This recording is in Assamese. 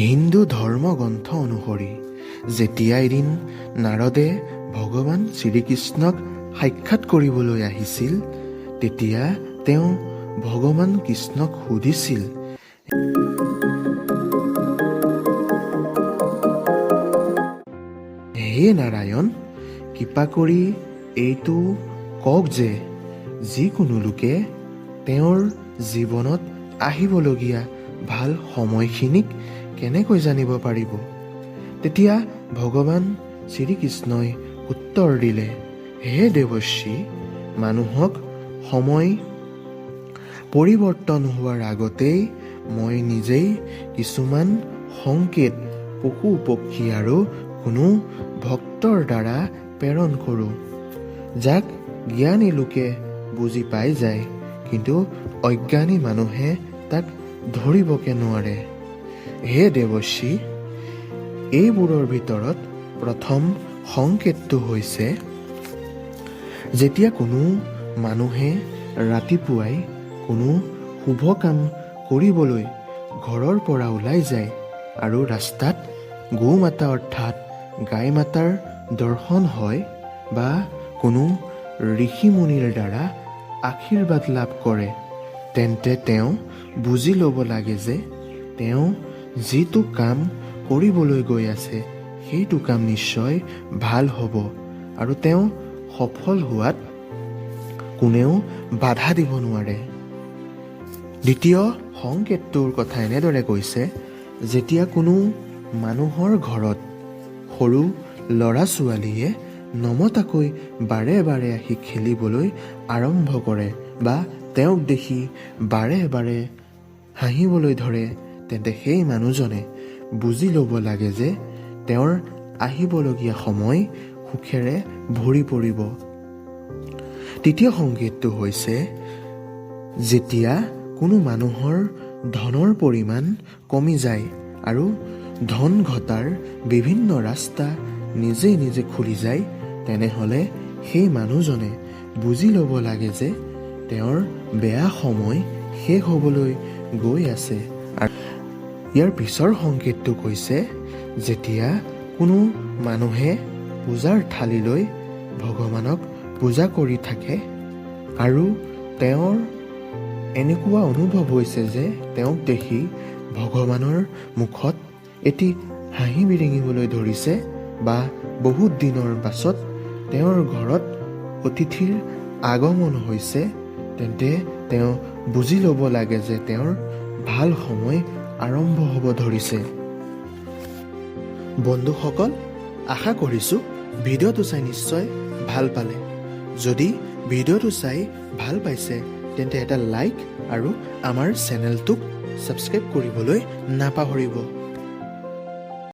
হিন্দু ধৰ্মগ্ৰন্থ অনুসৰি যেতিয়া এদিন নাৰদে ভগৱান শ্ৰীকৃষ্ণক সাক্ষাৎ কৰিবলৈ আহিছিল, তেতিয়া তেওঁ ভগৱান কৃষ্ণক সুধিছিল, হে নাৰায়ণ, কৃপা কৰি এইটো কওক যে যিকোনো লোকে তেওঁৰ জীৱনত আহিবলগীয়া ভাল সময়খিনিক কেনেকৈ জানিব পাৰিব? তেতিয়া ভগৱান শ্ৰীকৃষ্ণই উত্তৰ দিলে, হে দেৱৰ্ষি, মানুহক সময় পৰিৱৰ্তন হোৱাৰ আগতেই মই নিজেই কিছুমান সংকেত পশু পক্ষী আৰু কোনো ভক্তৰ দ্বাৰা প্ৰেৰণ কৰোঁ, যাক জ্ঞানী লোকে বুজি পাই যায়, কিন্তু অজ্ঞানী মানুহে তাক ধৰিবকে নোৱাৰে। হে দেৱৰ্ষি, এইবোৰৰ ভিতৰত প্ৰথম সংকেতটো হৈছে, যেতিয়া কোনো মানুহে ৰাতিপুৱাই কোনো শুভ কাম কৰিবলৈ ঘৰৰ পৰা ওলাই যায় আৰু ৰাস্তাত গৌ মাতা অৰ্থাৎ গাই মাতাৰ দৰ্শন হয় বা কোনো ঋষি মুনিৰ দ্বাৰা আশীৰ্বাদ লাভ কৰে, তেন্তে তেওঁ বুজি ল'ব লাগে যে তেওঁ যিটো কাম কৰিবলৈ গৈ আছে সেইটো কাম নিশ্চয় ভাল হ'ব আৰু তেওঁ সফল হোৱাত কোনেও বাধা দিব নোৱাৰে। দ্বিতীয় সংকেতটোৰ কথা এনেদৰে কৈছে, যেতিয়া কোনো মানুহৰ ঘৰত সৰু ল'ৰা ছোৱালীয়ে নমতাকৈ বাৰে বাৰে আহি খেলিবলৈ আৰম্ভ কৰে বা তেওঁক দেখি বাৰে বাৰে হাঁহিবলৈ ধৰে, তেন্তে সেই মানুহজনে বুজি ল'ব লাগে যে তেওঁৰ আহিবলগীয়া সময় সুখেৰে ভৰি পৰিব। তৃতীয় সংকেতটো হৈছে, যেতিয়া কোনো মানুহৰ ধনৰ পৰিমাণ কমি যায় আৰু ধন ঘটাৰ বিভিন্ন ৰাস্তা নিজে নিজে খুলি যায়, তেনেহ'লে সেই মানুহজনে বুজি ল'ব লাগে যে তেওঁৰ বেয়া সময় শেষ হ'বলৈ গৈ আছে। আৰু ইয়াৰ পিছৰ সংকেতটো কৈছে, যেতিয়া কোনো মানুহে পূজাৰ থালিলৈ ভগৱানক পূজা কৰি থাকে আৰু তেওঁৰ এনেকুৱা অনুভৱ হৈছে যে তেওঁক দেখি ভগৱানৰ মুখত এটি হাঁহি বিৰিঙিবলৈ ধৰিছে বা বহুত দিনৰ পাছত তেওঁৰ ঘৰত অতিথিৰ আগমন হৈছে, তেন্তে তেওঁ বুজি ল'ব লাগে যে তেওঁৰ ভাল সময় আৰম্ভ হ'ব ধৰিছে। বন্ধুসকল, আশা কৰিছোঁ ভিডিঅ'টো চাই নিশ্চয় ভাল পালে। যদি ভিডিঅ'টো চাই ভাল পাইছে তেন্তে এটা লাইক আৰু আমাৰ চেনেলটোক ছাবস্ক্ৰাইব কৰিবলৈ নাপাহৰিব।